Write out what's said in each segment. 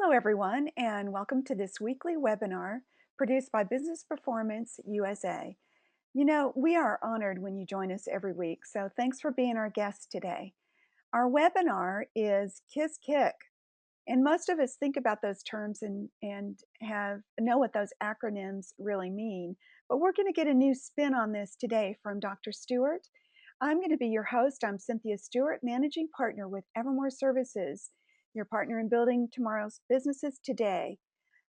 Hello, everyone, and welcome to this weekly webinar produced by Business Performance USA. You know, we are honored when you join us every week, so thanks for being our guest today. Our webinar is KISS Kick, and most of us think about those terms and know what those acronyms really mean, but we're going to get a new spin on this today from Dr. Stewart. I'm going to be your host. I'm Cynthia Stewart, Managing Partner with Evermore Services, your partner in building tomorrow's businesses today.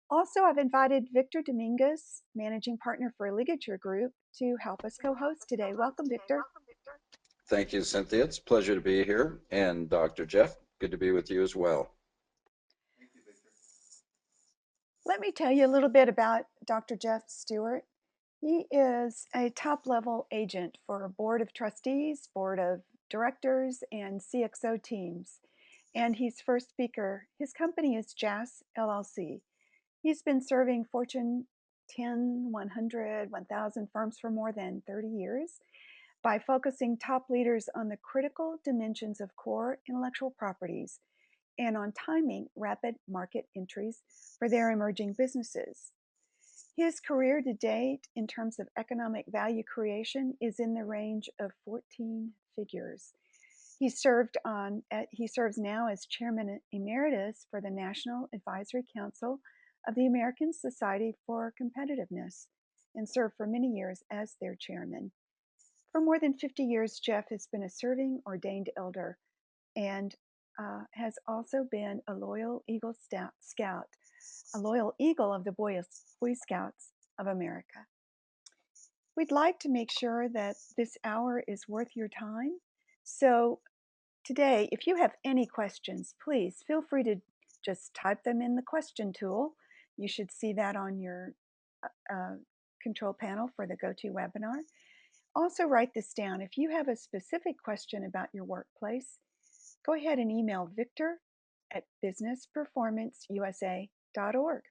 Also, I've invited Victor Dominguez, Managing Partner for Ligature Group, to help us co-host today. Welcome, Victor. Thank you, Cynthia. It's a pleasure to be here. And Dr. Jeff, good to be with you as well. Let me tell you a little bit about Dr. Jeff Stewart. He is a top-level agent for a board of trustees, board of directors, and CXO teams. And he's first speaker. His company is JAS LLC. He's been serving Fortune 10, 100, 1,000 firms for more than 30 years by focusing top leaders on the critical dimensions of core intellectual properties and on timing rapid market entries for their emerging businesses. His career to date in terms of economic value creation is in the range of 14 figures. He serves now as Chairman Emeritus for the National Advisory Council of the American Society for Competitiveness and served for many years as their chairman. For more than 50 years, Jeff has been a serving ordained elder and has also been a loyal Eagle Scout, a loyal Eagle of the Boy Scouts of America. We'd like to make sure that this hour is worth your time. So today, if you have any questions, please feel free to just type them in the question tool. You should see that on your control panel for the GoToWebinar. Also write this down. If you have a specific question about your workplace, go ahead and email victor@businessperformanceusa.org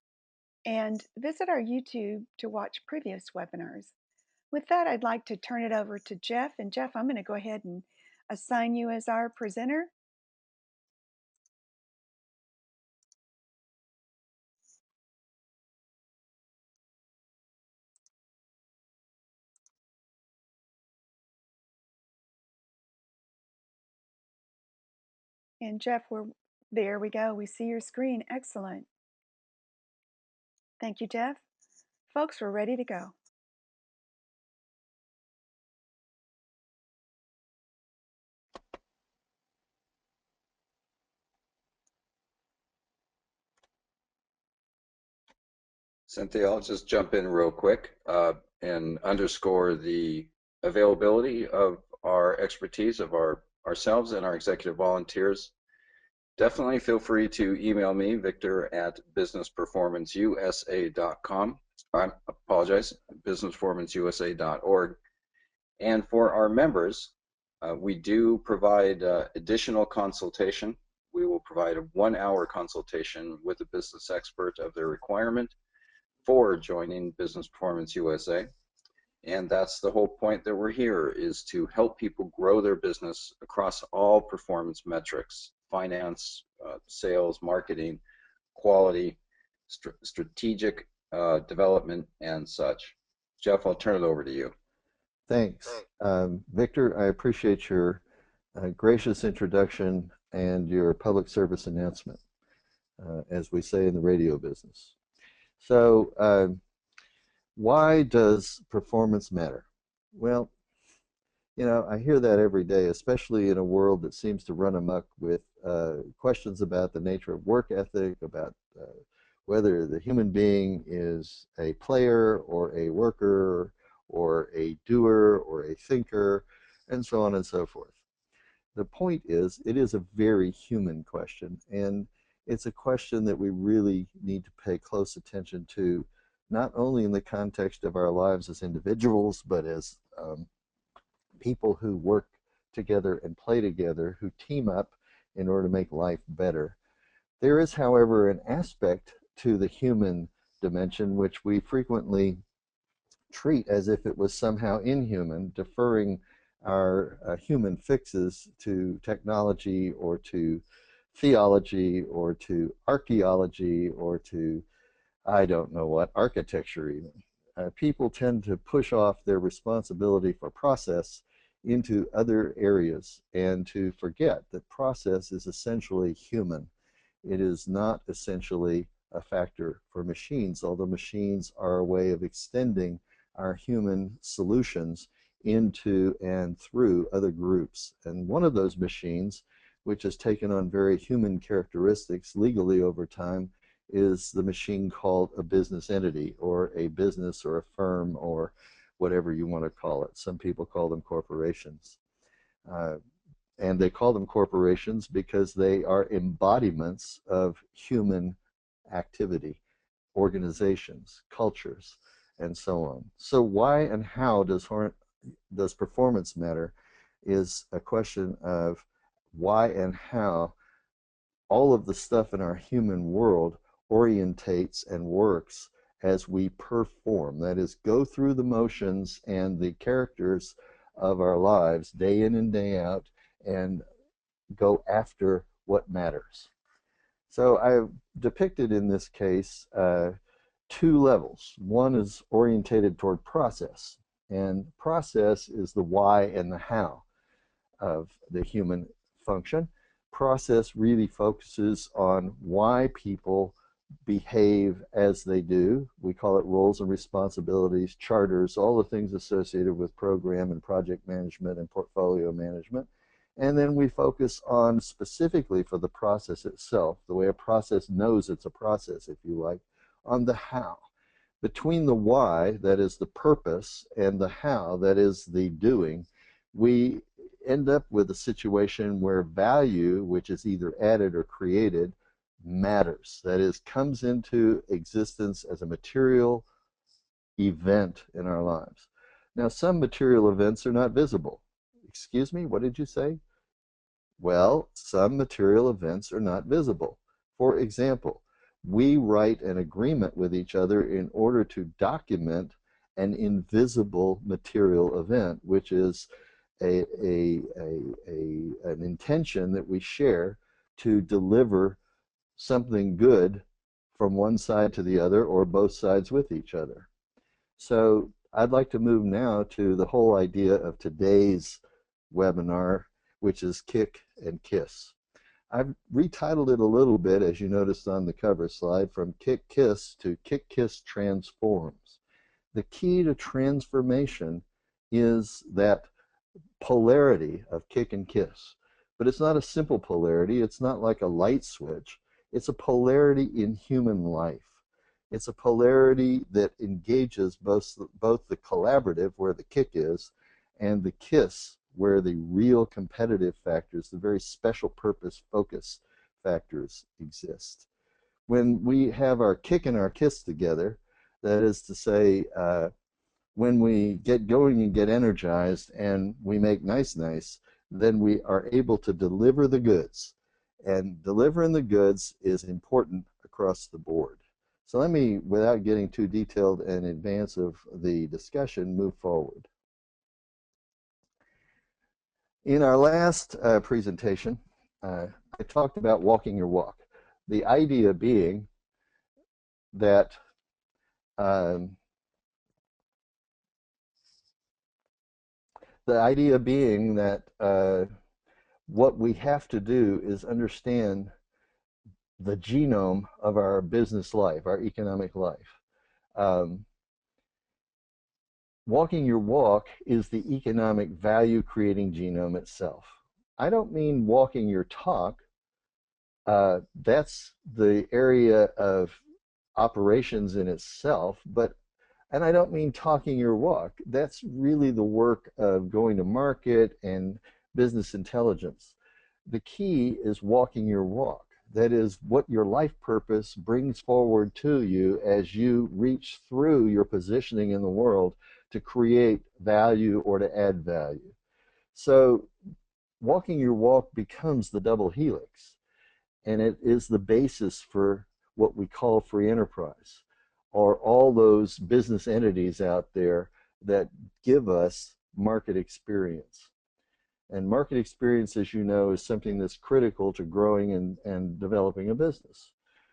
and visit our YouTube to watch previous webinars. With that, I'd like to turn it over to Jeff. And Jeff, I'm going to go ahead and assign you as our presenter. And Jeff, there we go. We see your screen. Excellent. Thank you, Jeff. Folks, we're ready to go. Cynthia, I'll just jump in real quick and underscore the availability of our expertise of ourselves and our executive volunteers. Definitely feel free to email me, victor@businessperformanceusa.com. I apologize, businessperformanceusa.org. And for our members, we do provide additional consultation. We will provide a 1-hour consultation with a business expert of their requirement for joining Business Performance USA. And that's the whole point that we're here, is to help people grow their business across all performance metrics: finance, sales, marketing, quality, strategic development, and such. Jeff, I'll turn it over to you. Thanks. Victor, I appreciate your gracious introduction and your public service announcement, as we say in the radio business. So, why does performance matter? Well, you know, I hear that every day, especially in a world that seems to run amok with questions about the nature of work ethic, about whether the human being is a player or a worker or a doer or a thinker, and so on and so forth. The point is, it is a very human question, and it's a question that we really need to pay close attention to, not only in the context of our lives as individuals, but as people who work together and play together, who team up in order to make life better. There is, however, an aspect to the human dimension which we frequently treat as if it was somehow inhuman, deferring our human fixes to technology or to theology or to archaeology or to, I don't know what, architecture even. People tend to push off their responsibility for process into other areas and to forget that process is essentially human. It is not essentially a factor for machines, although machines are a way of extending our human solutions into and through other groups. And one of those machines, which has taken on very human characteristics legally over time, is the machine called a business entity or a business or a firm or whatever you want to call it. Some people call them corporations. Uh, and they call them corporations because they are embodiments of human activity, organizations, cultures, and so on. So why and how does performance matter is a question of why and how all of the stuff in our human world orientates and works as we perform. That is, go through the motions and the characters of our lives day in and day out and go after what matters. So I've depicted in this case two levels. One is orientated toward process, and process is the why and the how of the human function. Process really focuses on why people behave as they do. We call it roles and responsibilities, charters, all the things associated with program and project management and portfolio management. And then we focus on specifically for the process itself, the way a process knows it's a process, if you like, on the how. Between the why, that is the purpose, and the how, that is the doing, we end up with a situation where value, which is either added or created, matters. That is, comes into existence as a material event in our lives. Now, some material events are not visible. Excuse me, what did you say? Well, some material events are not visible. For example, we write an agreement with each other in order to document an invisible material event, which is an intention that we share to deliver something good from one side to the other or both sides with each other. So I'd like to move now to the whole idea of today's webinar, which is Kick and Kiss. I've retitled it a little bit, as you noticed on the cover slide, from Kick Kiss to Kick Kiss Transforms. The key to transformation is that polarity of kick and kiss. But it's not a simple polarity. It's not like a light switch. It's a polarity in human life. It's a polarity that engages both the collaborative, where the kick is, and the kiss, where the real competitive factors, the very special purpose focus factors exist. When we have our kick and our kiss together, that is to say, when we get going and get energized and we make nice, then we are able to deliver the goods. And delivering the goods is important across the board. So let me, without getting too detailed in advance of the discussion, move forward. In our last presentation, I talked about walking your walk. The idea being that what we have to do is understand the genome of our business life, our economic life. Walking your walk is the economic value creating genome itself. I don't mean walking your talk. That's the area of operations in itself, and I don't mean talking your walk. That's really the work of going to market and business intelligence. The key is walking your walk. That is what your life purpose brings forward to you as you reach through your positioning in the world to create value or to add value. So walking your walk becomes the double helix, and it is the basis for what we call free enterprise, or all those business entities out there that give us market experience. And market experience, as you know, is something that's critical to growing and developing a business.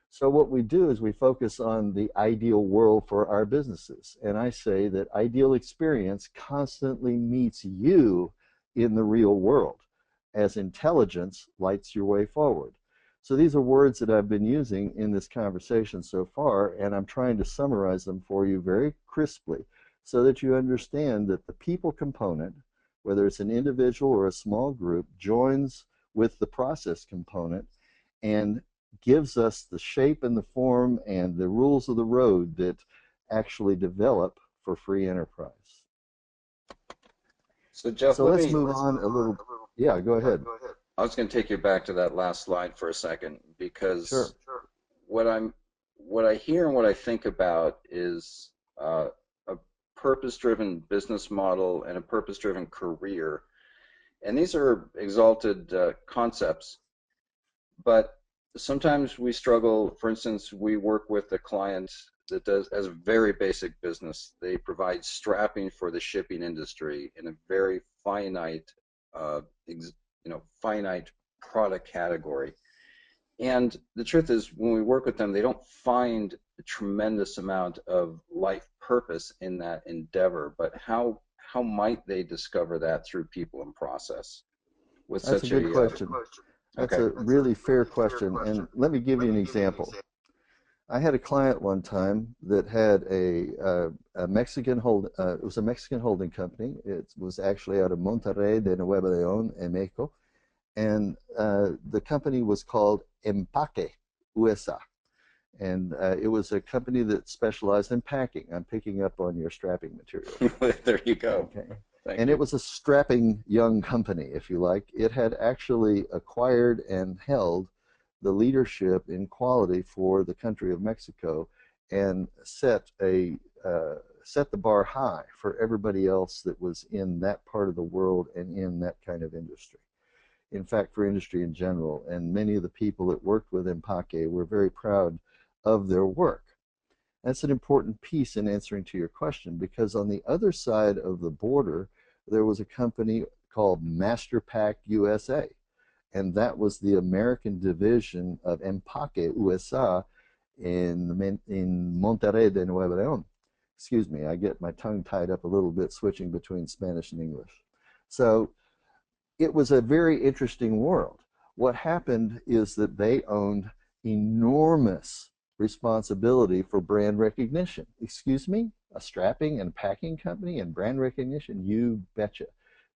So what we do is we focus on the ideal world for our businesses. And I say that ideal experience constantly meets you in the real world as intelligence lights your way forward. So these are words that I've been using in this conversation so far, and I'm trying to summarize them for you very crisply so that you understand that the people component, whether it's an individual or a small group, joins with the process component and gives us the shape and the form and the rules of the road that actually develop for free enterprise. So Jeff, So let's move on a little. Yeah, go ahead. I was going to take you back to that last slide for a second, Sure. because what I hear and what I think about is a purpose-driven business model and a purpose-driven career. And these are exalted concepts, but sometimes we struggle. For instance, we work with a client that has a very basic business. They provide strapping for the shipping industry in a very finite, finite product category. And the truth is, when we work with them, they don't find a tremendous amount of life purpose in that endeavor. But how might they discover that through people and process with That's a such good a question. That's okay. a really fair question. And let me give you an example. I had a client one time that had a Mexican it was a Mexican holding company. It was actually out of Monterrey de Nuevo León in Mexico. And the company was called Empaque USA. And it was a company that specialized in packing. I'm picking up on your strapping material. There you go. Okay. Thank And you. it was a strapping young company, if you like. It had actually acquired and held the leadership in quality for the country of Mexico and set the bar high for everybody else that was in that part of the world and in that kind of industry. In fact, for industry in general, and many of the people that worked with Empaque were very proud of their work. That's an important piece in answering to your question, because on the other side of the border, there was a company called Masterpack USA, and that was the American division of Empaque USA in Monterrey de Nuevo León. Excuse me, I get my tongue tied up a little bit switching between Spanish and English. So it was a very interesting world. What happened is that they owned enormous responsibility for brand recognition. Excuse me? A strapping and packing company and brand recognition? You betcha.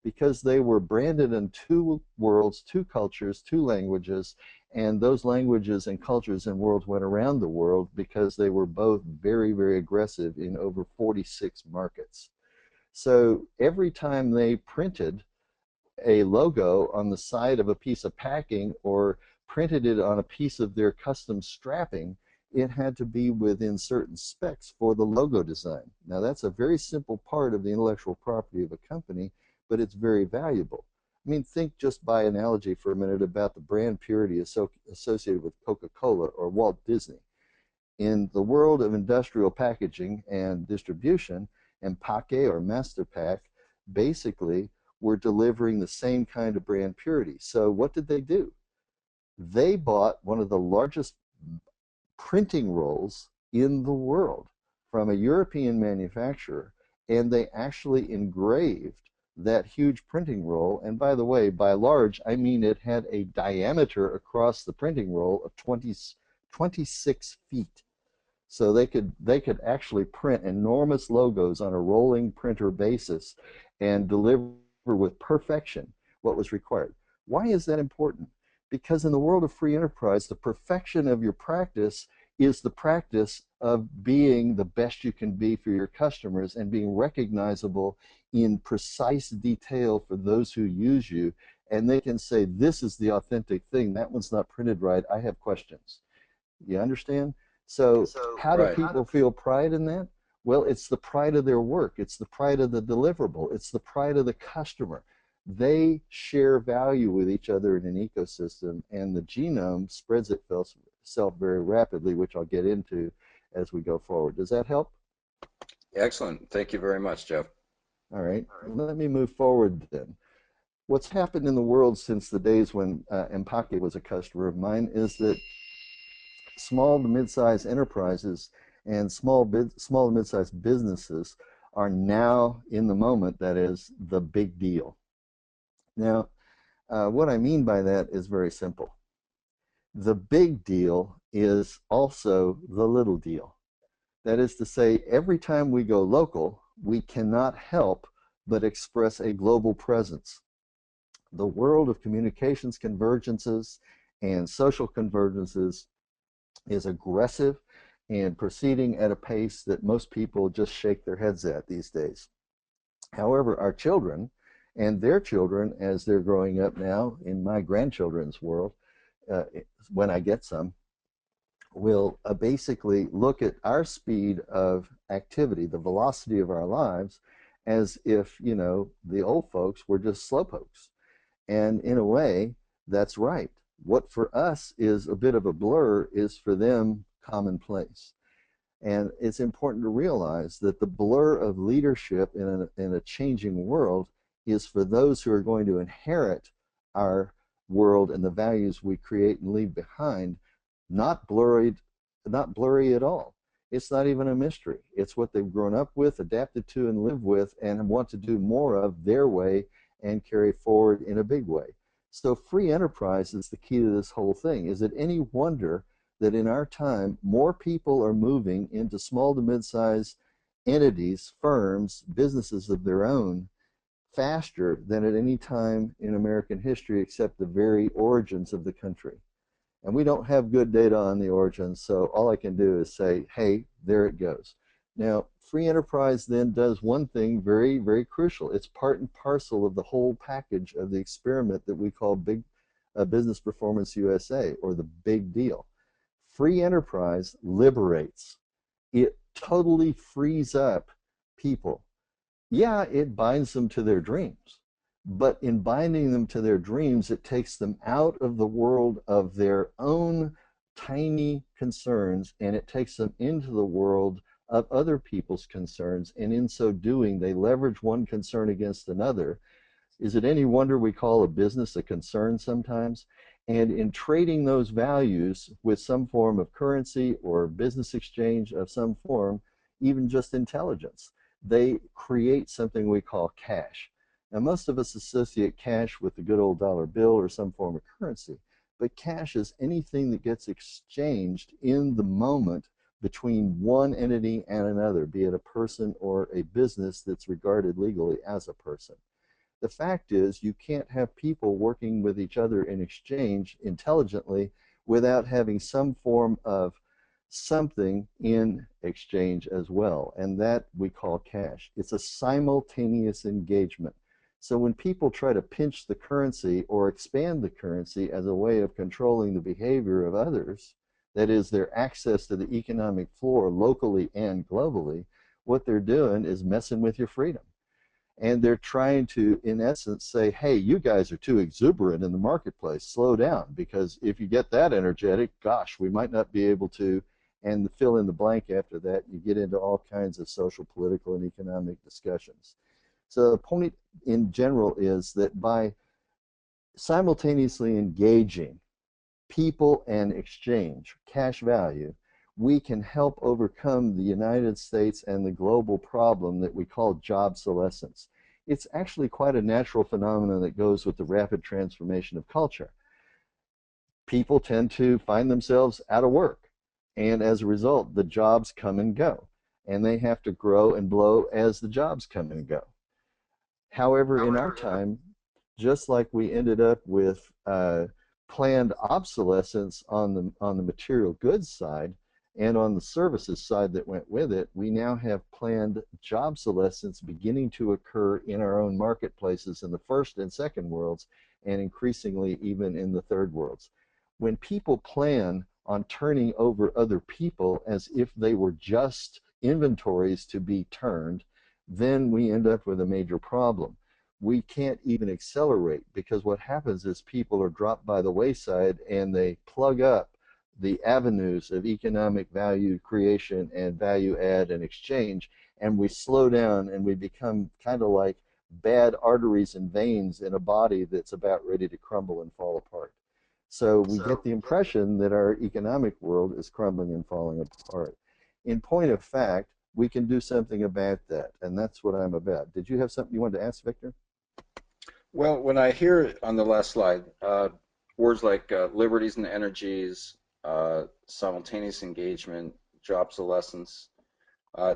Because they were branded in two worlds, two cultures, two languages, and those languages and cultures and worlds went around the world because they were both very, very aggressive in over 46 markets. So every time they printed a logo on the side of a piece of packing or printed it on a piece of their custom strapping, it had to be within certain specs for the logo design. Now that's a very simple part of the intellectual property of a company, but it's very valuable. I mean, think just by analogy for a minute about the brand purity associated with Coca-Cola or Walt Disney. In the world of industrial packaging and distribution, Empaque or Masterpack basically were delivering the same kind of brand purity. So what did they do? They bought one of the largest printing rolls in the world from a European manufacturer, and they actually engraved that huge printing roll. And by the way, by large, I mean it had a diameter across the printing roll of 26 feet. So they could actually print enormous logos on a rolling printer basis and deliver with perfection what was required. Why is that important? Because in the world of free enterprise, the perfection of your practice is the practice of being the best you can be for your customers and being recognizable in precise detail for those who use you. And they can say, this is the authentic thing. That one's not printed right. I have questions. You understand? So how do Right. people feel pride in that? Well, it's the pride of their work. It's the pride of the deliverable. It's the pride of the customer. They share value with each other in an ecosystem, and the genome spreads itself very rapidly, which I'll get into as we go forward. Does that help? Excellent. Thank you very much, Jeff. All right. Let me move forward then. What's happened in the world since the days when Empake was a customer of mine is that small to mid-sized enterprises and small to mid-sized businesses are now in the moment that is the big deal. Now, what I mean by that is very simple. The big deal is also the little deal. That is to say, every time we go local, we cannot help but express a global presence. The world of communications convergences and social convergences is aggressive and proceeding at a pace that most people just shake their heads at these days. However, our children and their children, as they're growing up now in my grandchildren's world, when I get some, will basically look at our speed of activity, the velocity of our lives, as if, you know, the old folks were just slowpokes. And in a way, that's right. What for us is a bit of a blur is for them commonplace. And it's important to realize that the blur of leadership in a changing world is for those who are going to inherit our world and the values we create and leave behind, not blurry at all. It's not even a mystery. It's what they've grown up with, adapted to, and live with, and want to do more of their way and carry forward in a big way. So free enterprise is the key to this whole thing. Is it any wonder that in our time, more people are moving into small to mid-sized entities, firms, businesses of their own, faster than at any time in American history except the very origins of the country? And we don't have good data on the origins, so all I can do is say, hey, there it goes. Now, free enterprise then does one thing very, very crucial. It's part and parcel of the whole package of the experiment that we call Business Performance USA, or the big deal. Free enterprise liberates. It totally frees up people. Yeah, it binds them to their dreams, but in binding them to their dreams, it takes them out of the world of their own tiny concerns, and it takes them into the world of other people's concerns, and in so doing, they leverage one concern against another. Is it any wonder we call a business a concern sometimes? And in trading those values with some form of currency or business exchange of some form, even just intelligence, they create something we call cash. Now, most of us associate cash with the good old dollar bill or some form of currency, but cash is anything that gets exchanged in the moment between one entity and another, be it a person or a business that's regarded legally as a person. The fact is, you can't have people working with each other in exchange intelligently without having some form of something in exchange as well, and that we call cash. It's a simultaneous engagement. So when people try to pinch the currency or expand the currency as a way of controlling the behavior of others, that is, their access to the economic floor locally and globally, what they're doing is messing with your freedom. And they're trying to, in essence, say, hey, you guys are too exuberant in the marketplace. Slow down, because if you get that energetic, gosh, we might not be able to, and fill in the blank after that, you get into all kinds of social, political, and economic discussions. So the point in general is that by simultaneously engaging people and exchange, cash value, we can help overcome the United States and the global problem that we call jobsolescence. It's actually quite a natural phenomenon that goes with the rapid transformation of culture. People tend to find themselves out of work, and as a result, the jobs come and go, and they have to grow and blow as the jobs come and go. However, in our time, just like we ended up with planned obsolescence on the material goods side and on the services side that went with it, we now have planned jobsolescence beginning to occur in our own marketplaces in the first and second worlds, and increasingly even in the third worlds. When people plan on turning over other people as if they were just inventories to be turned, then we end up with a major problem. We can't even accelerate, because what happens is people are dropped by the wayside and they plug up the avenues of economic value creation and value add and exchange, and we slow down and we become kind of like bad arteries and veins in a body that's about ready to crumble and fall apart. So we get the impression that our economic world is crumbling and falling apart. In point of fact, we can do something about that, and that's what I'm about. Did you have something you wanted to ask, Victor? Well, when I hear on the last slide words like liberties and energies, simultaneous engagement, job obsolescence,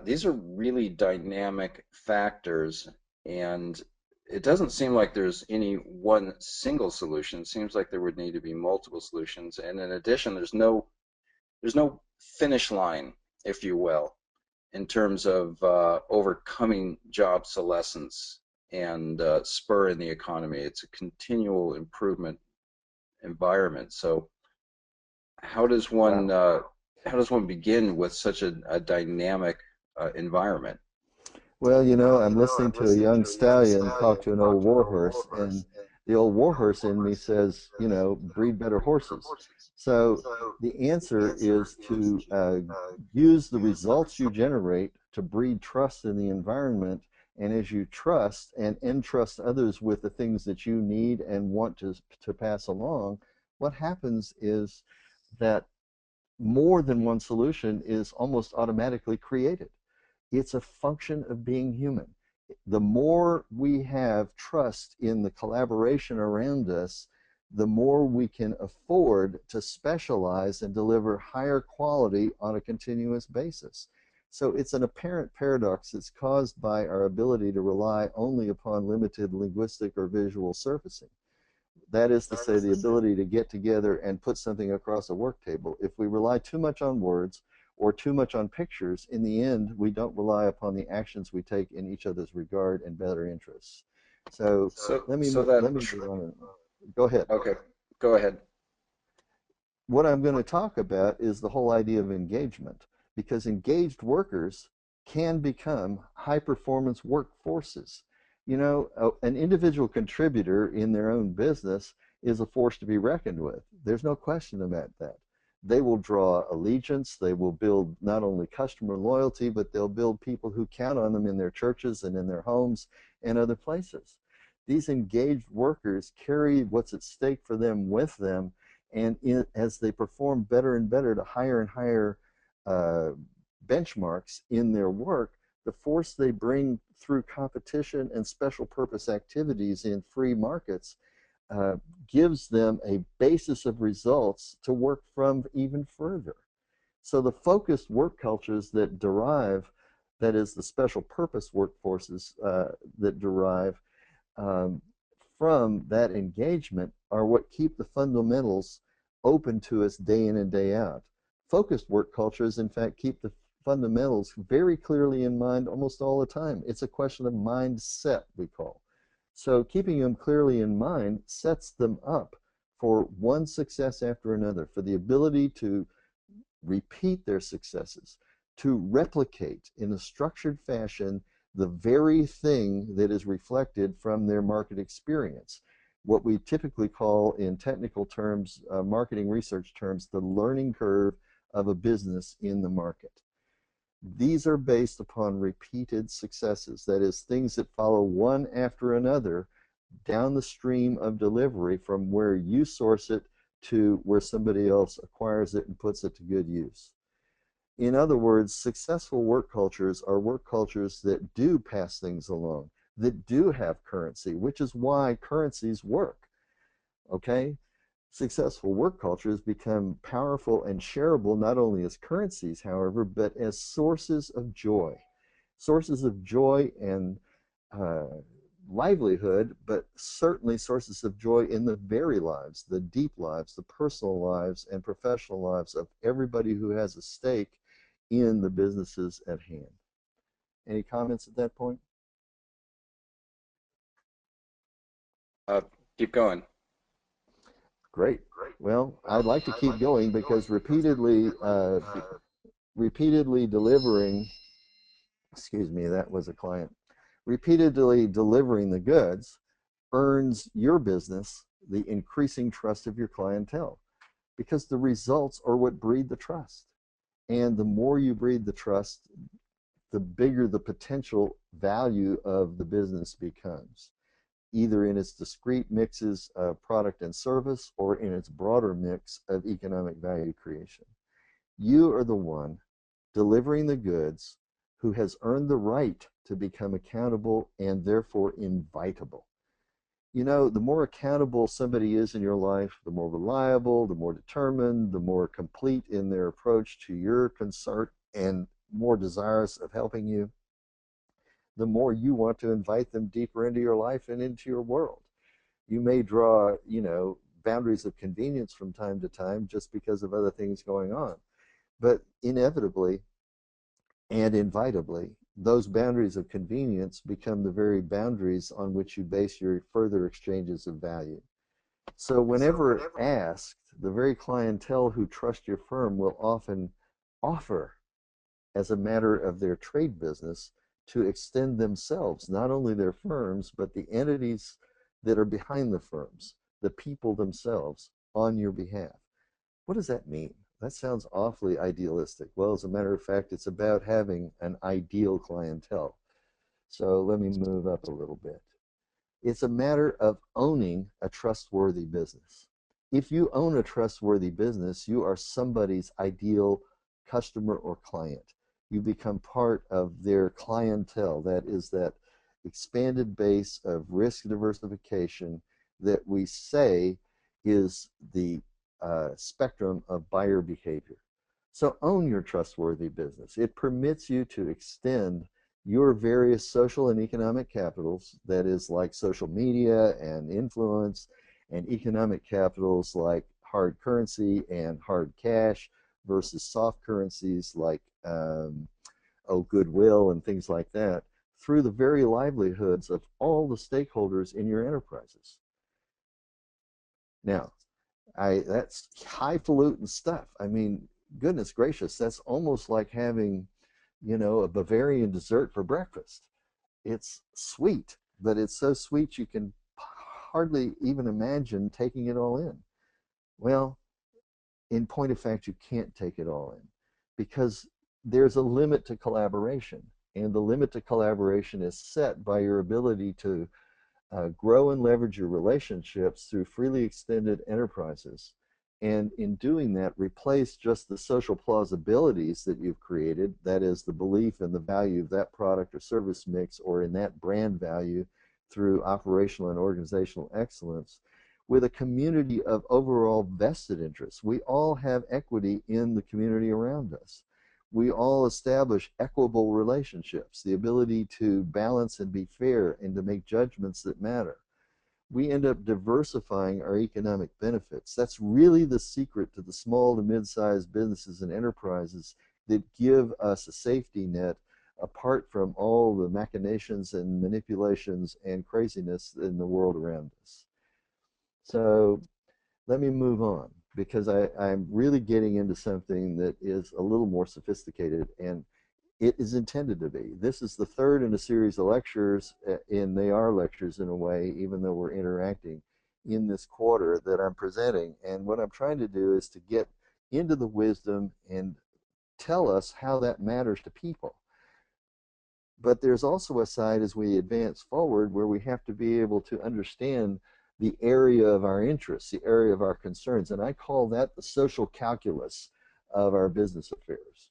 these are really dynamic factors, and it doesn't seem like there's any one single solution. It seems like there would need to be multiple solutions, and in addition, there's no finish line, if you will, in terms of overcoming job obsolescence and spur in the economy. It's a continual improvement environment. So how does one Wow. begin with such a dynamic environment? Well, I'm listening to a young stallion talk to an old warhorse, and the old warhorse in me says, breed better horses. So the answer is to use the results you generate to breed trust in the environment. And as you trust and entrust others with the things that you need and want to pass along, what happens is that more than one solution is almost automatically created. It's a function of being human. The more we have trust in the collaboration around us, the more we can afford to specialize and deliver higher quality on a continuous basis. So it's an apparent paradox that's caused by our ability to rely only upon limited linguistic or visual surfacing. That is to say, the ability to get together and put something across a work table. If we rely too much on words or too much on pictures, in the end, we don't rely upon the actions we take in each other's regard and better interests. So So, let me so that, move on. Go ahead. okay, go ahead. What I'm going to talk about is the whole idea of engagement, because engaged workers can become high performance workforces. An individual contributor in their own business is a force to be reckoned with. There's no question about that. They will draw allegiance. They will build not only customer loyalty, but they'll build people who count on them in their churches and in their homes and other places. These engaged workers carry what's at stake for them with them, and as they perform better and better to higher and higher uh, benchmarks in their work, the force they bring through competition and special purpose activities in free markets gives them a basis of results to work from even further. So the focused work cultures that derive, that is the special purpose workforces that derive um, from that engagement, are what keep the fundamentals open to us day in and day out. Focused work cultures, in fact, keep the fundamentals very clearly in mind almost all the time. It's a question of mindset, we call. So keeping them clearly in mind sets them up for one success after another, for the ability to repeat their successes, to replicate in a structured fashion the very thing that is reflected from their market experience. What we typically call, in technical terms, marketing research terms, the learning curve of a business in the market. These are based upon repeated successes, that is, things that follow one after another down the stream of delivery from where you source it to where somebody else acquires it and puts it to good use. In other words, successful work cultures are work cultures that do pass things along, that do have currency, which is why currencies work. Okay? Successful work cultures become powerful and shareable not only as currencies, however, but as sources of joy and uh, livelihood, but certainly sources of joy in the very lives, the deep lives, the personal lives, and professional lives of everybody who has a stake in the businesses at hand. Any comments at that point? Uh, keep going. Great. Well, I'd like to keep going because repeatedly delivering, excuse me, that was a client, repeatedly delivering the goods earns your business the increasing trust of your clientele, because the results are what breed the trust. And the more you breed the trust, the bigger the potential value of the business becomes, either in its discrete mixes of product and service or in its broader mix of economic value creation. You are the one delivering the goods who has earned the right to become accountable and therefore invitable. You know, the more accountable somebody is in your life, the more reliable, the more determined, the more complete in their approach to your concern and more desirous of helping you, the more you want to invite them deeper into your life and into your world. You may draw, boundaries of convenience from time to time just because of other things going on. But inevitably and invitably, those boundaries of convenience become the very boundaries on which you base your further exchanges of value. So whenever asked, the very clientele who trust your firm will often offer, as a matter of their trade business, to extend themselves, not only their firms, but the entities that are behind the firms, the people themselves, on your behalf. What does that mean? That sounds awfully idealistic. Well, as a matter of fact, it's about having an ideal clientele. So let me move up a little bit. It's a matter of owning a trustworthy business. If you own a trustworthy business, you are somebody's ideal customer or client. You become part of their clientele. That is that expanded base of risk diversification that we say is the spectrum of buyer behavior. So own your trustworthy business. It permits you to extend your various social and economic capitals, that is like social media and influence, and economic capitals like hard currency and hard cash versus soft currencies like goodwill and things like that, through the very livelihoods of all the stakeholders in your enterprises. Now, that's highfalutin stuff. I mean, goodness gracious, that's almost like having, a Bavarian dessert for breakfast. It's sweet, but it's so sweet you can hardly even imagine taking it all in. Well, in point of fact, you can't take it all in because there's a limit to collaboration, and the limit to collaboration is set by your ability to grow and leverage your relationships through freely extended enterprises. And in doing that, replace just the social plausibilities that you've created, that is the belief in the value of that product or service mix or in that brand value through operational and organizational excellence, with a community of overall vested interests. We all have equity in the community around us. We all establish equitable relationships, the ability to balance and be fair and to make judgments that matter. We end up diversifying our economic benefits. That's really the secret to the small to mid-sized businesses and enterprises that give us a safety net apart from all the machinations and manipulations and craziness in the world around us. So let me move on, because I'm really getting into something that is a little more sophisticated, and it is intended to be. This is the third in a series of lectures, and they are lectures in a way, even though we're interacting in this quarter that I'm presenting. And what I'm trying to do is to get into the wisdom and tell us how that matters to people. But there's also a side as we advance forward where we have to be able to understand the area of our interests, the area of our concerns, and I call that the social calculus of our business affairs.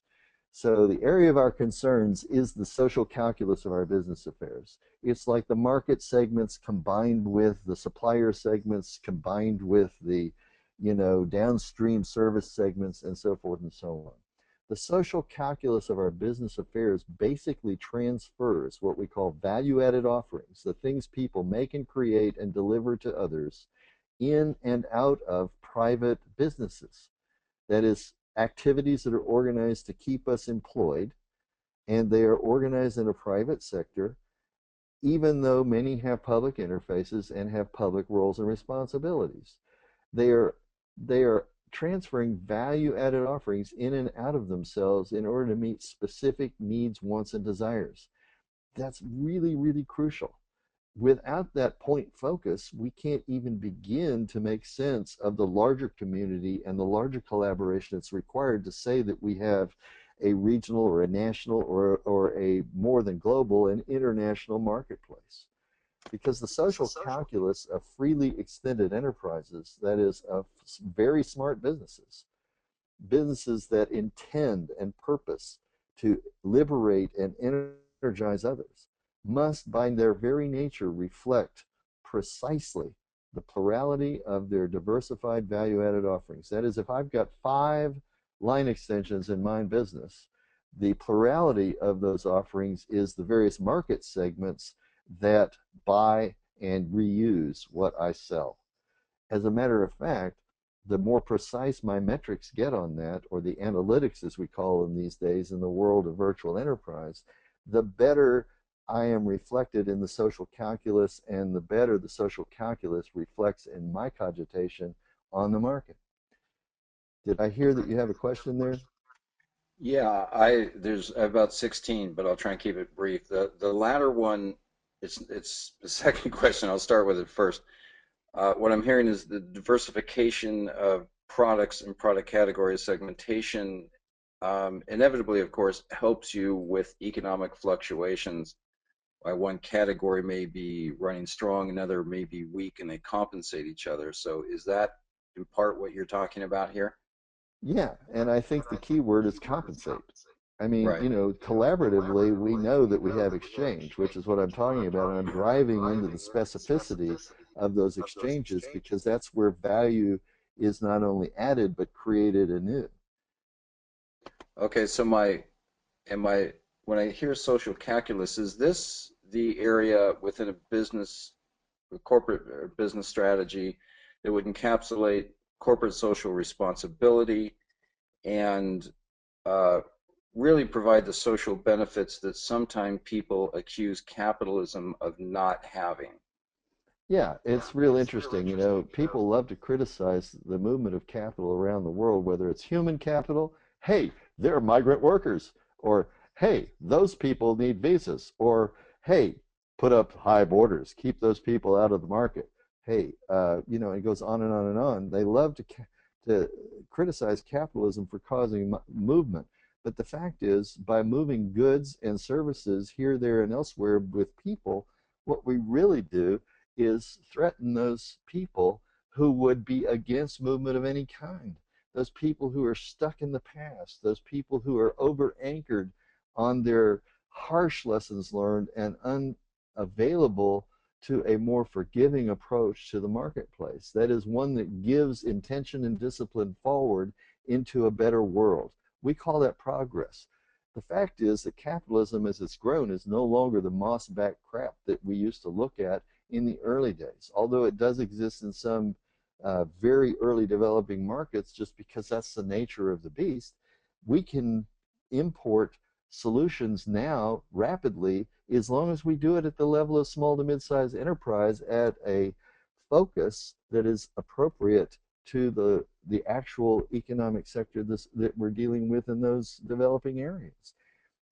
So the area of our concerns is the social calculus of our business affairs. It's like the market segments combined with the supplier segments combined with the, downstream service segments and so forth and so on. The social calculus of our business affairs basically transfers what we call value-added offerings, the things people make and create and deliver to others, in and out of private businesses. That is, activities that are organized to keep us employed, and they are organized in a private sector, even though many have public interfaces and have public roles and responsibilities. They are transferring value-added offerings in and out of themselves in order to meet specific needs, wants, and desires. That's really, really crucial. Without that point focus, we can't even begin to make sense of the larger community and the larger collaboration that's required to say that we have a regional or a national or a more than global and international marketplace. Because the social calculus of freely extended enterprises, that is, of very smart businesses, businesses that intend and purpose to liberate and energize others, must by their very nature reflect precisely the plurality of their diversified value-added offerings. That is, if I've got 5 line extensions in my business, the plurality of those offerings is the various market segments that buy and reuse what I sell. As a matter of fact, the more precise my metrics get on that, or the analytics as we call them these days in the world of virtual enterprise, the better I am reflected in the social calculus, and the better the social calculus reflects in my cogitation on the market. Did I hear that you have a question there? Yeah, there's about 16, but I'll try and keep it brief. The latter one, it's the second question. I'll start with it first. What I'm hearing is the diversification of products and product categories, segmentation, inevitably, of course, helps you with economic fluctuations. Why one category may be running strong, another may be weak, and they compensate each other. So is that in part what you're talking about here? Yeah, and I think the key word is compensate. I mean, Right. collaboratively, we know that we have exchange, which is what I'm talking about. And I'm driving into the specificity of those exchanges because that's where value is not only added but created anew. Okay, so when I hear social calculus, is this the area within a business, a corporate or business strategy that would encapsulate corporate social responsibility and uh, really provide the social benefits that sometimes people accuse capitalism of not having? Yeah, it's real interesting. People love to criticize the movement of capital around the world, whether it's human capital, hey, they're migrant workers, or hey, those people need visas, or hey, put up high borders, keep those people out of the market. Hey, it goes on and on and on. They love to criticize capitalism for causing movement. But the fact is, by moving goods and services here, there, and elsewhere with people, what we really do is threaten those people who would be against movement of any kind. Those people who are stuck in the past, those people who are over anchored on their harsh lessons learned and unavailable to a more forgiving approach to the marketplace. That is one that gives intention and discipline forward into a better world. We call that progress. The fact is that capitalism, as it's grown, is no longer the moss-backed crap that we used to look at in the early days, although it does exist in some very early developing markets. Just because that's the nature of the beast, we can import solutions now rapidly as long as we do it at the level of small to mid-sized enterprise at a focus that is appropriate to the actual economic sector that we're dealing with in those developing areas.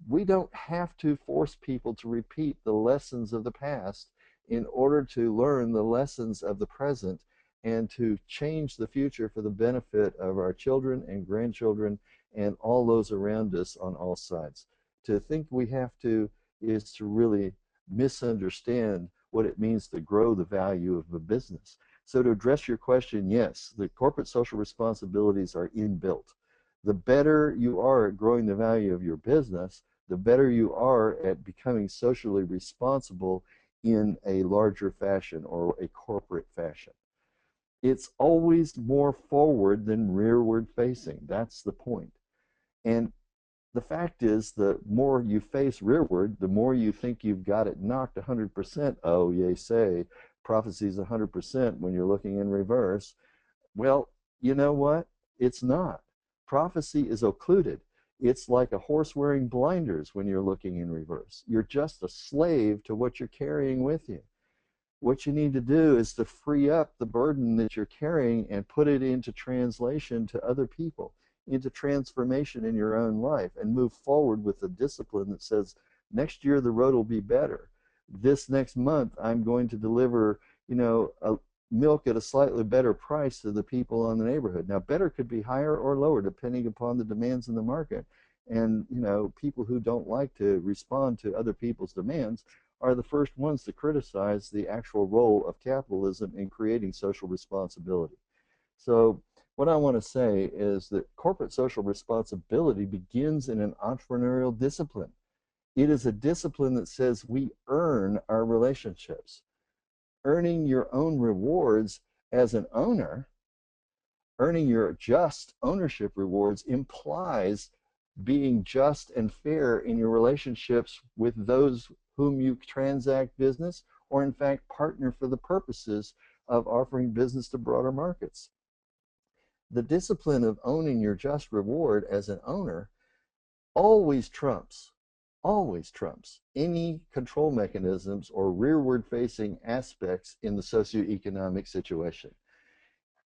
We don't have to force people to repeat the lessons of the past in order to learn the lessons of the present and to change the future for the benefit of our children and grandchildren and all those around us on all sides. To think we have to is to really misunderstand what it means to grow the value of a business. So to address your question, yes, the corporate social responsibilities are inbuilt. The better you are at growing the value of your business, the better you are at becoming socially responsible in a larger fashion or a corporate fashion. It's always more forward than rearward facing. That's the point. And the fact is, the more you face rearward, the more you think you've got it knocked 100%. Oh, yea, say, prophecy's 100% when you're looking in reverse. Well, you know what? It's not. Prophecy is occluded. It's like a horse wearing blinders when you're looking in reverse. You're just a slave to what you're carrying with you. What you need to do is to free up the burden that you're carrying and put it into translation to other people, into transformation in your own life, and move forward with a discipline that says, next year the road will be better. This next month I'm going to deliver, milk at a slightly better price to the people in the neighborhood. Now, better could be higher or lower depending upon the demands in the market. And, people who don't like to respond to other people's demands are the first ones to criticize the actual role of capitalism in creating social responsibility. So what I want to say is that corporate social responsibility begins in an entrepreneurial discipline. It is a discipline that says we earn our relationships. Earning your own rewards as an owner, earning your just ownership rewards implies being just and fair in your relationships with those whom you transact business or in fact partner for the purposes of offering business to broader markets. The discipline of owning your just reward as an owner always trumps, always trumps any control mechanisms or rearward facing aspects in the socioeconomic situation.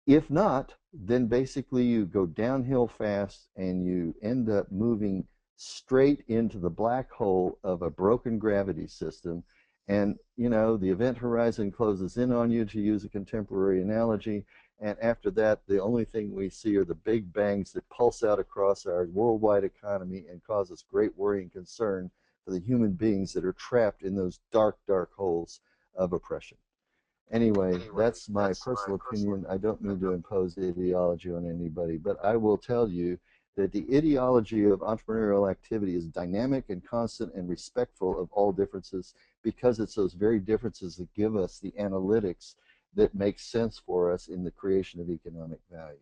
If not, then basically you go downhill fast and you end up moving straight into the black hole of a broken gravity system. And, the event horizon closes in on you, to use a contemporary analogy. And after that, the only thing we see are the big bangs that pulse out across our worldwide economy and cause us great worry and concern for the human beings that are trapped in those dark, dark holes of oppression. Anyway, that's my personal opinion. I don't mean to impose ideology on anybody, but I will tell you that the ideology of entrepreneurial activity is dynamic and constant and respectful of all differences, because it's those very differences that give us the analytics that make sense for us in the creation of economic value.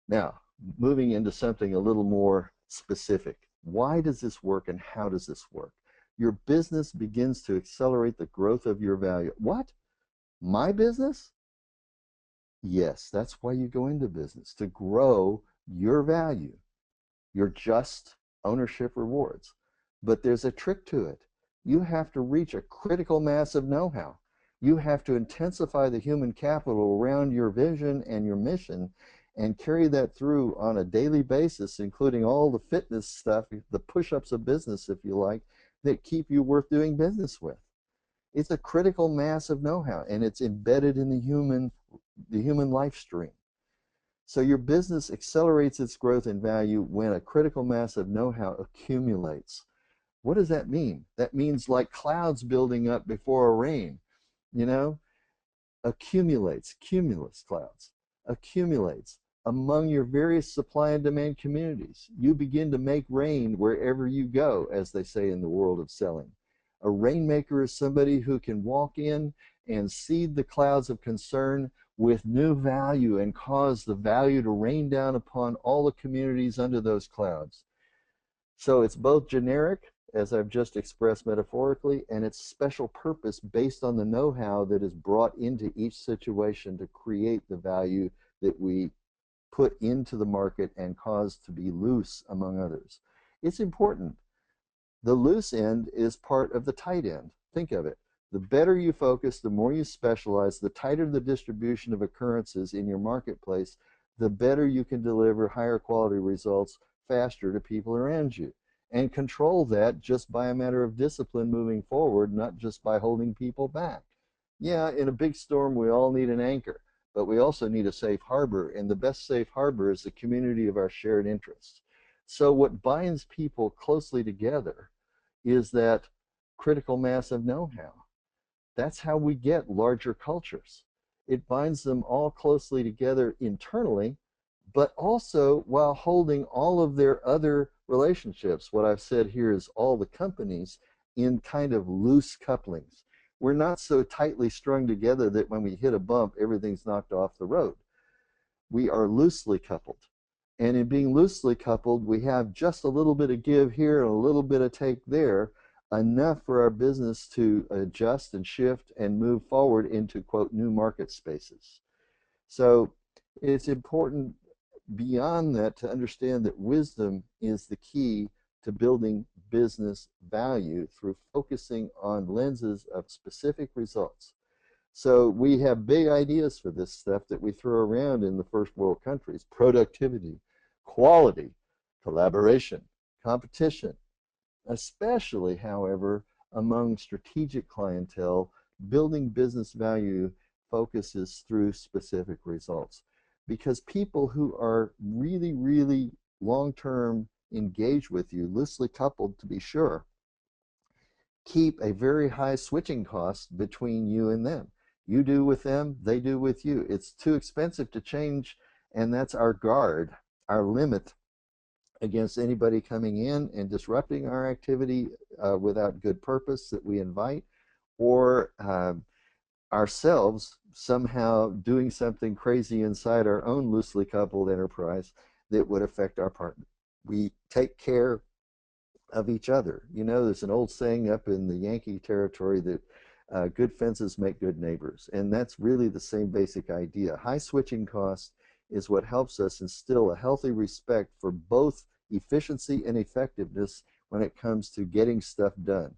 Now, moving into something a little more specific. Why does this work and how does this work? Your business begins to accelerate the growth of your value. What? My business? Yes, that's why you go into business, to grow your value, your just ownership rewards. But there's a trick to it. You have to reach a critical mass of know-how. You have to intensify the human capital around your vision and your mission and carry that through on a daily basis, including all the fitness stuff, the push-ups of business, if you like, that keep you worth doing business with. It's a critical mass of know-how, and it's embedded in the human life stream. So your business accelerates its growth in value when a critical mass of know-how accumulates. What does that mean? That means like clouds building up before a rain, you know, accumulates, cumulus clouds, accumulates among your various supply and demand communities. You begin to make rain wherever you go, as they say in the world of selling. A rainmaker is somebody who can walk in and seed the clouds of concern with new value and cause the value to rain down upon all the communities under those clouds. So it's both generic, as I've just expressed metaphorically, and it's special purpose based on the know-how that is brought into each situation to create the value that we put into the market and cause to be loose among others. It's important. The loose end is part of the tight end. Think of it. The better you focus, the more you specialize, the tighter the distribution of occurrences in your marketplace, the better you can deliver higher quality results faster to people around you. And control that just by a matter of discipline moving forward, not just by holding people back. Yeah, in a big storm, we all need an anchor, but we also need a safe harbor, and the best safe harbor is the community of our shared interests. So what binds people closely together is that critical mass of know-how. That's how we get larger cultures. It binds them all closely together internally, but also while holding all of their other relationships. What I've said here is all the companies in kind of loose couplings. We're not so tightly strung together that when we hit a bump, everything's knocked off the road. We are loosely coupled. And in being loosely coupled, we have just a little bit of give here and a little bit of take there, enough for our business to adjust and shift and move forward into, quote, new market spaces. So it's important beyond that to understand that wisdom is the key to building business value through focusing on lenses of specific results. So we have big ideas for this stuff that we throw around in the first world countries: productivity, quality, collaboration, competition, especially, however, among strategic clientele. Building business value focuses through specific results, because people who are really, really long-term engaged with you, loosely coupled to be sure, keep a very high switching cost between you and them. You do with them, they do with you. It's too expensive to change, and that's our guard, our limit against anybody coming in and disrupting our activity without good purpose that we invite, or ourselves somehow doing something crazy inside our own loosely coupled enterprise that would affect our partner. We take care of each other. You know, there's an old saying up in the Yankee territory that good fences make good neighbors, and that's really the same basic idea. High switching cost is what helps us instill a healthy respect for both efficiency and effectiveness when it comes to getting stuff done.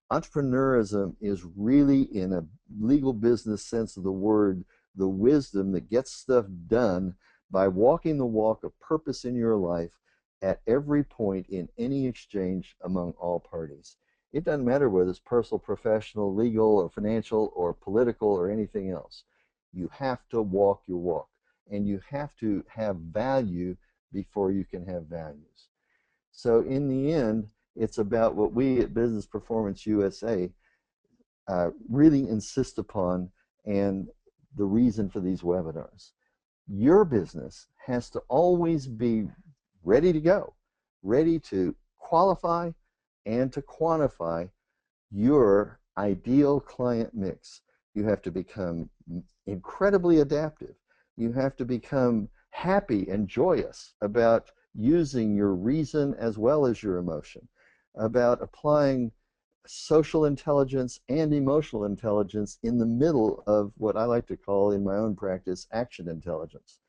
Entrepreneurism is really, in a legal business sense of the word, the wisdom that gets stuff done by walking the walk of purpose in your life at every point in any exchange among all parties. It doesn't matter whether it's personal, professional, legal, or financial, or political, or anything else. You have to walk your walk, and you have to have value before you can have values. So in the end, it's about what we at Business Performance USA really insist upon, and the reason for these webinars. Your business has to always be ready to go, ready to qualify and to quantify your ideal client mix. You have to become incredibly adaptive. You have to become happy and joyous about using your reason as well as your emotion, about applying social intelligence and emotional intelligence in the middle of what I like to call, in my own practice, action intelligence.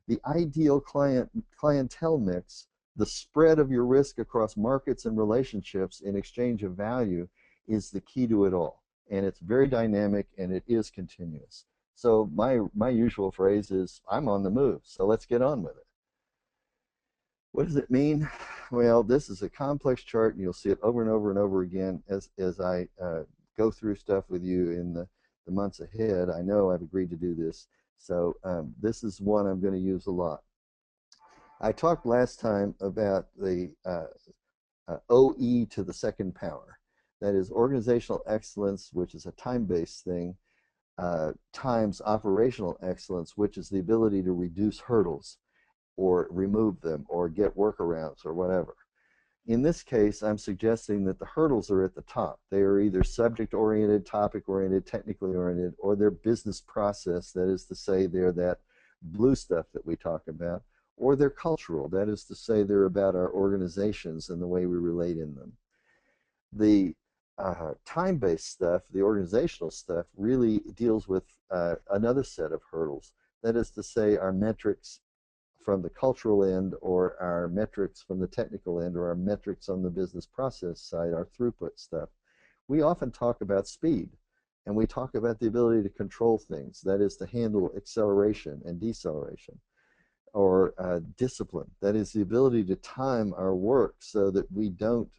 The ideal clientele mix, the spread of your risk across markets and relationships in exchange of value, is the key to it all. And it's very dynamic, and it is continuous. So my usual phrase is, I'm on the move, so let's get on with it. What does it mean? Well, this is a complex chart, and you'll see it over and over and over again as I go through stuff with you in the months ahead. I know I've agreed to do this, so this is one I'm going to use a lot. I talked last time about the OE to the second power. That is organizational excellence, which is a time-based thing, times operational excellence, which is the ability to reduce hurdles or remove them or get workarounds or whatever. In this case, I'm suggesting that the hurdles are at the top. They are either subject-oriented, topic-oriented, technically oriented, or they're business process, that is to say they're that blue stuff that we talk about, or they're cultural, that is to say they're about our organizations and the way we relate in them. The time-based stuff, the organizational stuff, really deals with another set of hurdles, that is to say our metrics from the cultural end, or our metrics from the technical end, or our metrics on the business process side, our throughput stuff. We often talk about speed, and we talk about the ability to control things, that is to handle acceleration and deceleration, or discipline, that is the ability to time our work so that we don't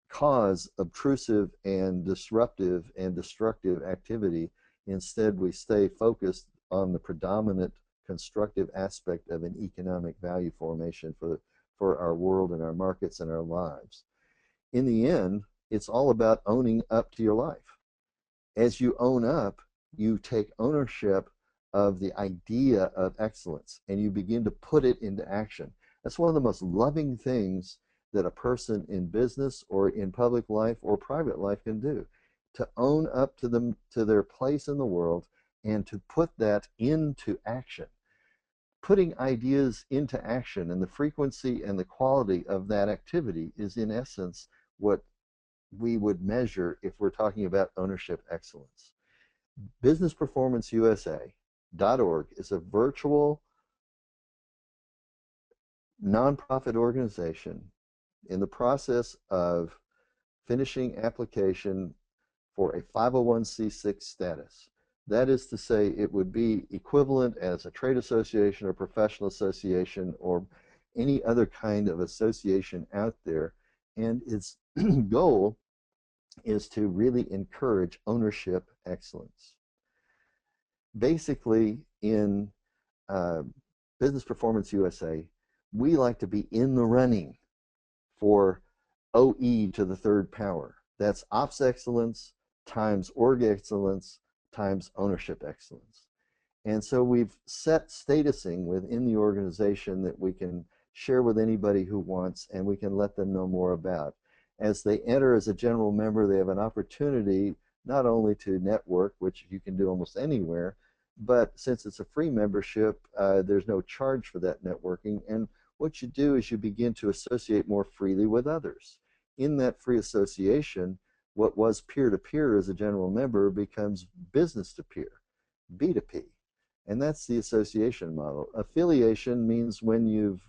cause obtrusive and disruptive and destructive activity. Instead, we stay focused on the predominant constructive aspect of an economic value formation for our world and our markets and our lives. In the end, it's all about owning up to your life. As you own up, you take ownership of the idea of excellence, and you begin to put it into action. That's one of the most loving things that a person in business or in public life or private life can do, to own up to their place in the world and to put that into action. Putting ideas into action, and the frequency and the quality of that activity is in essence what we would measure if we're talking about ownership excellence. BusinessPerformanceUSA.org is a virtual nonprofit organization in the process of finishing application for a 501c6 status. That is to say, it would be equivalent as a trade association or professional association or any other kind of association out there, and its goal is to really encourage ownership excellence. Basically, in Business Performance USA, We like to be in the running for OE to the third power. That's ops excellence times org excellence times ownership excellence. And so we've set statusing within the organization that we can share with anybody who wants, and we can let them know more about. As they enter as a general member, they have an opportunity not only to network, which you can do almost anywhere, but since it's a free membership, there's no charge for that networking. And what you do is you begin to associate more freely with others. In that free association, what was peer-to-peer as a general member becomes business-to-peer, B2P. And that's the association model. Affiliation means when you've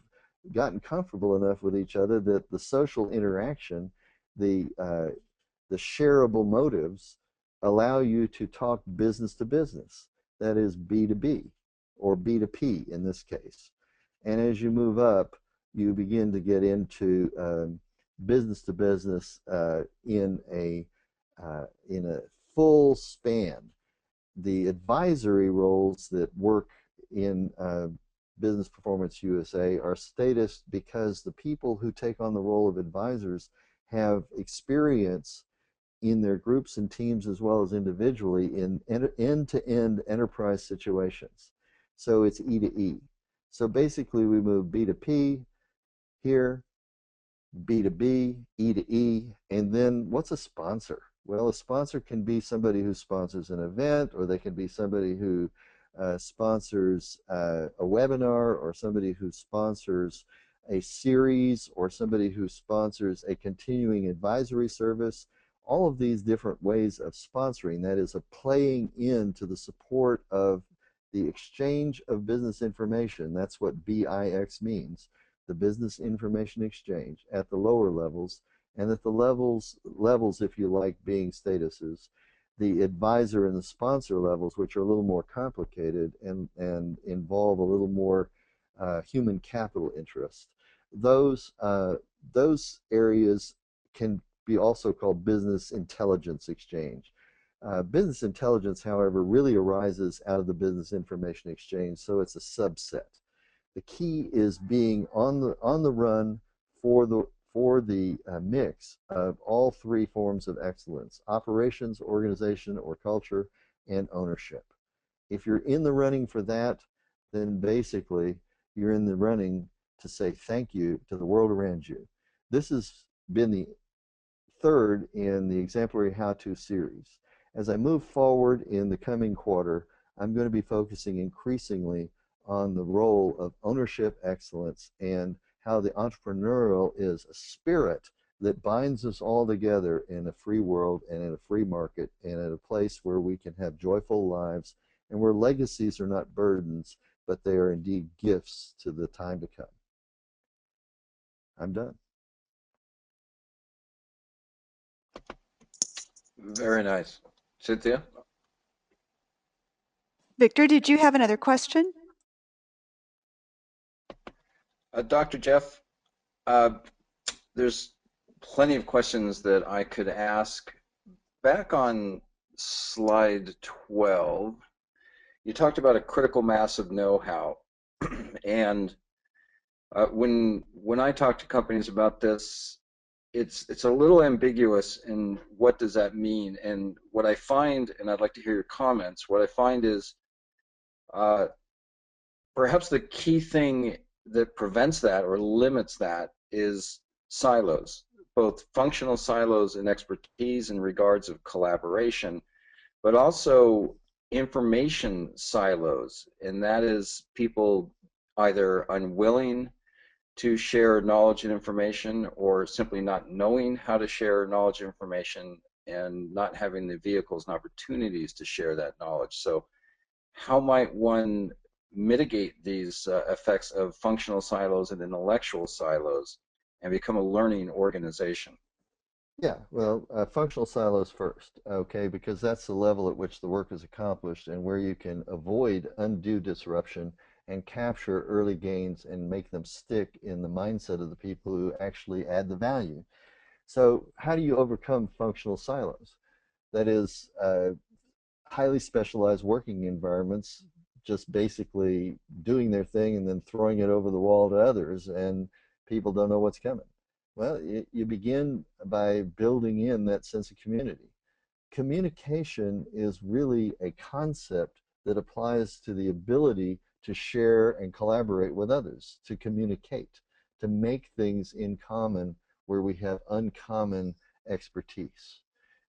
gotten comfortable enough with each other that the social interaction, the shareable motives allow you to talk business to business. That is B2B or B2P in this case. And as you move up, you begin to get into business to business in a full span. The advisory roles that work in Business Performance USA are status because the people who take on the role of advisors have experience in their groups and teams as well as individually in end-to-end enterprise situations. So it's E to E. So basically we move B to P here, B to B, E to E, and then what's a sponsor? Well, a sponsor can be somebody who sponsors an event, or they can be somebody who sponsors a webinar, or somebody who sponsors a series, or somebody who sponsors a continuing advisory service. All of these different ways of sponsoring, that is, of playing into the support of the exchange of business information. That's what BIX means, the business information exchange at the lower levels, and at the levels, if you like, being statuses, the advisor and the sponsor levels, which are a little more complicated and involve a little more human capital interest. Those areas can be also called business intelligence exchange. Business intelligence, however, really arises out of the business information exchange, so it's a subset. The key is being on the run for the mix of all three forms of excellence: operations, organization or culture, and ownership. If you're in the running for that, then basically you're in the running to say thank you to the world around you. This has been the third in the exemplary how-to series. As I move forward in the coming quarter, I'm going to be focusing increasingly on the role of ownership excellence and how the entrepreneurial is a spirit that binds us all together in a free world and in a free market and at a place where we can have joyful lives and where legacies are not burdens, but they are indeed gifts to the time to come. I'm done. Very nice. Cynthia? Victor, did you have another question? Dr. Jeff, there's plenty of questions that I could ask. Back on slide 12, you talked about a critical mass of know-how. And when I talk to companies about this, it's a little ambiguous in what does that mean. And what I find, and I'd like to hear your comments, what I find is perhaps the key thing that prevents that or limits that is silos, both functional silos and expertise in regards of collaboration, but also information silos, and that is people either unwilling to share knowledge and information or simply not knowing how to share knowledge and information and not having the vehicles and opportunities to share that knowledge. So how might one mitigate these effects of functional silos and intellectual silos and become a learning organization? Yeah, well, functional silos first, okay, because that's the level at which the work is accomplished and where you can avoid undue disruption and capture early gains and make them stick in the mindset of the people who actually add the value. So how do you overcome functional silos? That is, highly specialized working environments just basically doing their thing and then throwing it over the wall to others, and people don't know what's coming. Well, you begin by building in that sense of community. Communication is really a concept that applies to the ability to share and collaborate with others, to communicate, to make things in common where we have uncommon expertise.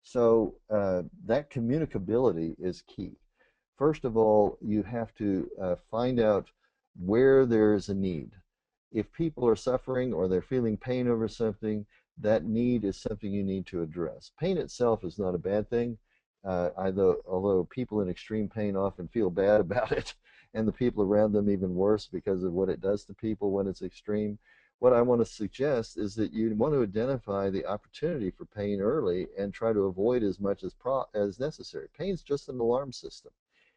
So that communicability is key. First of all, you have to find out where there's a need. If people are suffering or they're feeling pain over something, that need is something you need to address. Pain itself is not a bad thing, although people in extreme pain often feel bad about it, and the people around them even worse because of what it does to people when it's extreme. What I want to suggest is that you want to identify the opportunity for pain early and try to avoid as much as necessary. Pain's just an alarm system.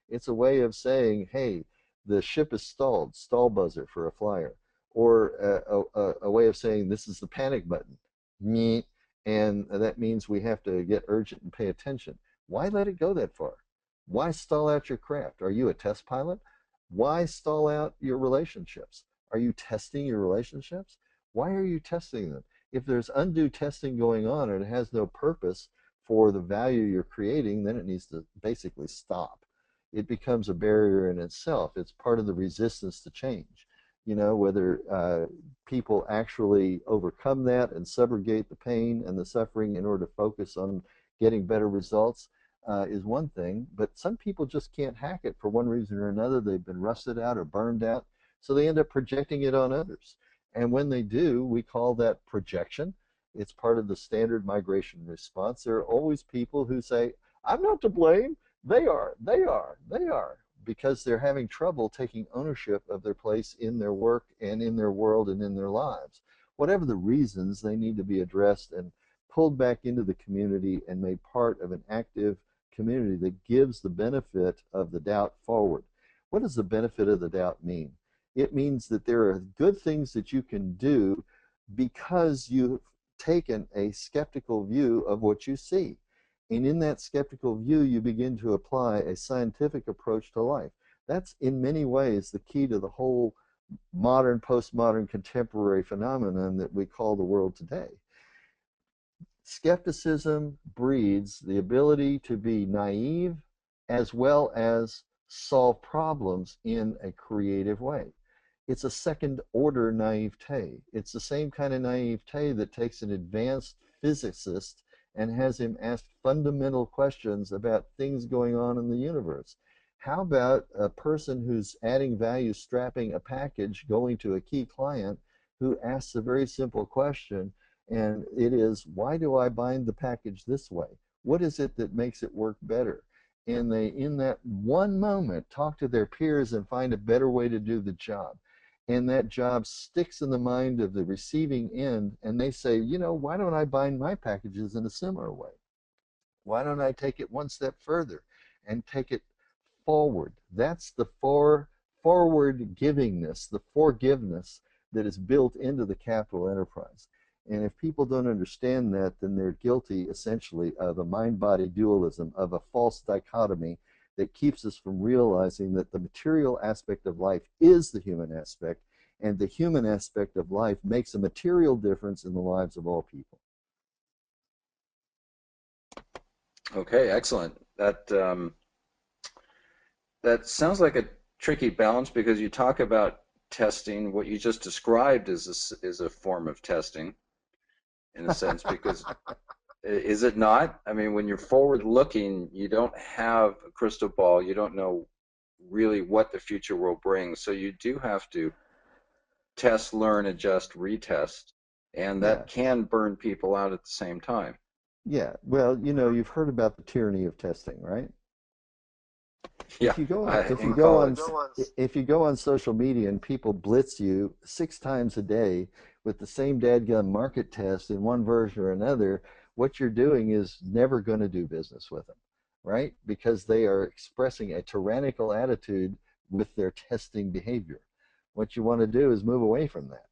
It's a way of saying, hey, the ship is stalled, stall buzzer for a flyer, or a way of saying this is the panic button, me, and that means we have to get urgent and pay attention. Why let it go that far? Why stall out your craft? Are you a test pilot? Why stall out your relationships? Are you testing your relationships? Why are you testing them? If there's undue testing going on and it has no purpose for the value you're creating, then it needs to basically stop. It becomes a barrier in itself. It's part of the resistance to change. You know, whether people actually overcome that and subrogate the pain and the suffering in order to focus on getting better results is one thing, but some people just can't hack it for one reason or another. They've been rusted out or burned out, so they end up projecting it on others. And when they do, we call that projection. It's part of the standard migration response. There are always people who say, I'm not to blame. They are, they are, they are, because they're having trouble taking ownership of their place in their work and in their world and in their lives. Whatever the reasons, they need to be addressed and pulled back into the community and made part of an active community that gives the benefit of the doubt forward. What does the benefit of the doubt mean? It means that there are good things that you can do because you've taken a skeptical view of what you see. And in that skeptical view, you begin to apply a scientific approach to life. That's in many ways the key to the whole modern, postmodern, contemporary phenomenon that we call the world today. Skepticism breeds the ability to be naive as well as solve problems in a creative way. It's a second order naivete. It's the same kind of naivete that takes an advanced physicist and has him ask fundamental questions about things going on in the universe. How about a person who's adding value, strapping a package, going to a key client who asks a very simple question, and it is, why do I bind the package this way? What is it that makes it work better? And they, in that one moment, talk to their peers and find a better way to do the job. And that job sticks in the mind of the receiving end, and they say, you know, why don't I bind my packages in a similar way? Why don't I take it one step further and take it forward? That's the forward givingness, the forgiveness that is built into the capital enterprise. And if people don't understand that, then they're guilty essentially of a mind-body dualism, of a false dichotomy that keeps us from realizing that the material aspect of life is the human aspect, and the human aspect of life makes a material difference in the lives of all people. Okay, excellent. That sounds like a tricky balance because you talk about testing. What you just described is a form of testing in a sense, because is it not? I mean, when you're forward looking, you don't have a crystal ball. You don't know really what the future will bring. So you do have to test, learn, adjust, retest, and Yeah, that can burn people out at the same time. yeah. Well, you know, you've heard about the tyranny of testing, right? Yeah, If you go in college. if you go on social media and people blitz you 6 times a day with the same dadgum market test in one version or another, what you're doing is never going to do business with them, right? Because they are expressing a tyrannical attitude with their testing behavior. What you want to do is move away from that.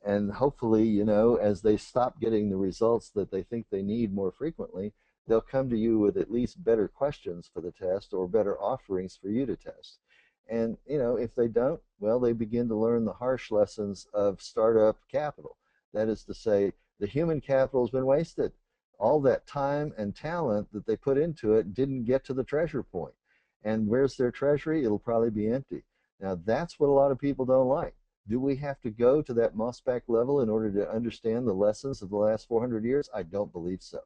And hopefully, you know, as they stop getting the results that they think they need more frequently, they'll come to you with at least better questions for the test or better offerings for you to test. And, if they don't, well, they begin to learn the harsh lessons of startup capital. That is to say, the human capital has been wasted. All that time and talent that they put into it didn't get to the treasure point. And where's their treasury? It'll probably be empty. Now, that's what a lot of people don't like. Do we have to go to that Mossback level in order to understand the lessons of the last 400 years? I don't believe so.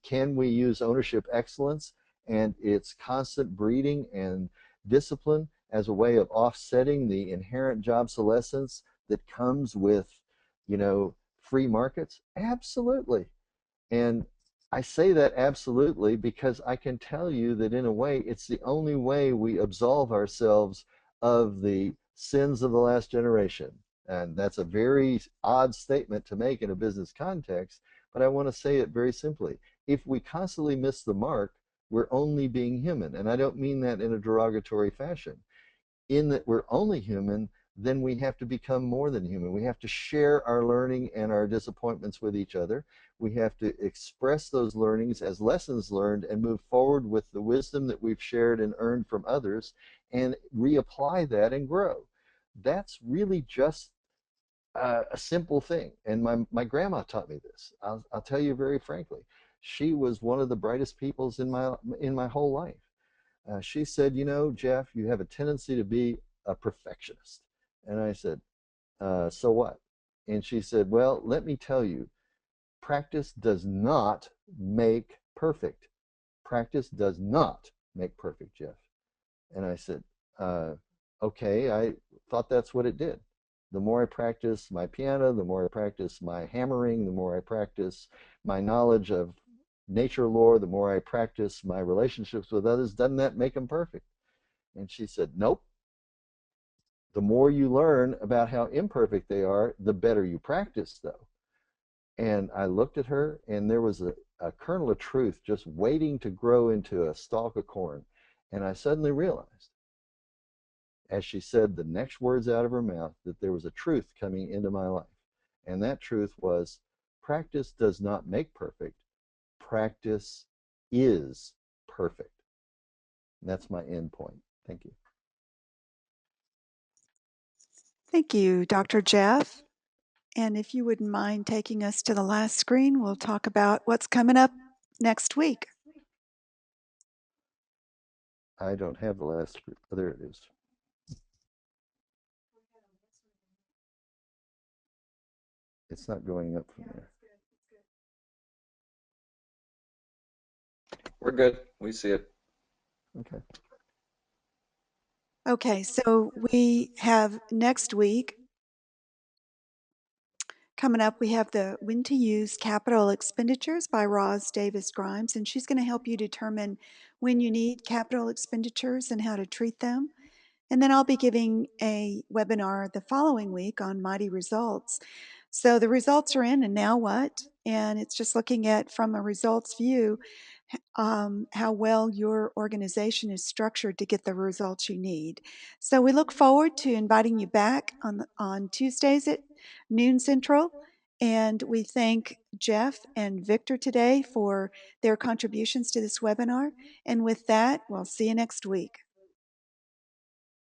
Can we use ownership excellence and its constant breeding and discipline as a way of offsetting the inherent job obsolescence that comes with, free markets? Absolutely. And I say that absolutely because I can tell you that in a way, it's the only way we absolve ourselves of the sins of the last generation. And that's a very odd statement to make in a business context, but I want to say it very simply. If we constantly miss the mark, we're only being human. And I don't mean that in a derogatory fashion. In that we're only human, then we have to become more than human. We have to share our learning and our disappointments with each other. We have to express those learnings as lessons learned and move forward with the wisdom that we've shared and earned from others and reapply that and grow. That's really just a simple thing. And my grandma taught me this. I'll tell you very frankly. She was one of the brightest peoples in my whole life. She said, Jeff, you have a tendency to be a perfectionist. And I said, so what? And she said, well, let me tell you, practice does not make perfect. Practice does not make perfect, Jeff. And I said, okay, I thought that's what it did. The more I practice my piano, the more I practice my hammering, the more I practice my knowledge of nature lore, the more I practice my relationships with others, doesn't that make them perfect? And she said, nope. The more you learn about how imperfect they are, the better you practice, though. And I looked at her, and there was a kernel of truth just waiting to grow into a stalk of corn. And I suddenly realized, as she said the next words out of her mouth, that there was a truth coming into my life. And that truth was, practice does not make perfect. Practice is perfect. And that's my end point. Thank you. Thank you, Dr. Jeff. And if you wouldn't mind taking us to the last screen, we'll talk about what's coming up next week. I don't have the last. Oh, there it is. It's not going up from there. We're good. We see it. Okay. Okay, so we have next week coming up, we have the When to Use Capital Expenditures by Roz Davis Grimes, and she's going to help you determine when you need capital expenditures and how to treat them. And then I'll be giving a webinar the following week on Mighty Results. So the results are in, and now what? And it's just looking at, from a results view, how well your organization is structured to get the results you need. So we look forward to inviting you back on Tuesdays at noon Central. And we thank Jeff and Victor today for their contributions to this webinar. And with that, we'll see you next week.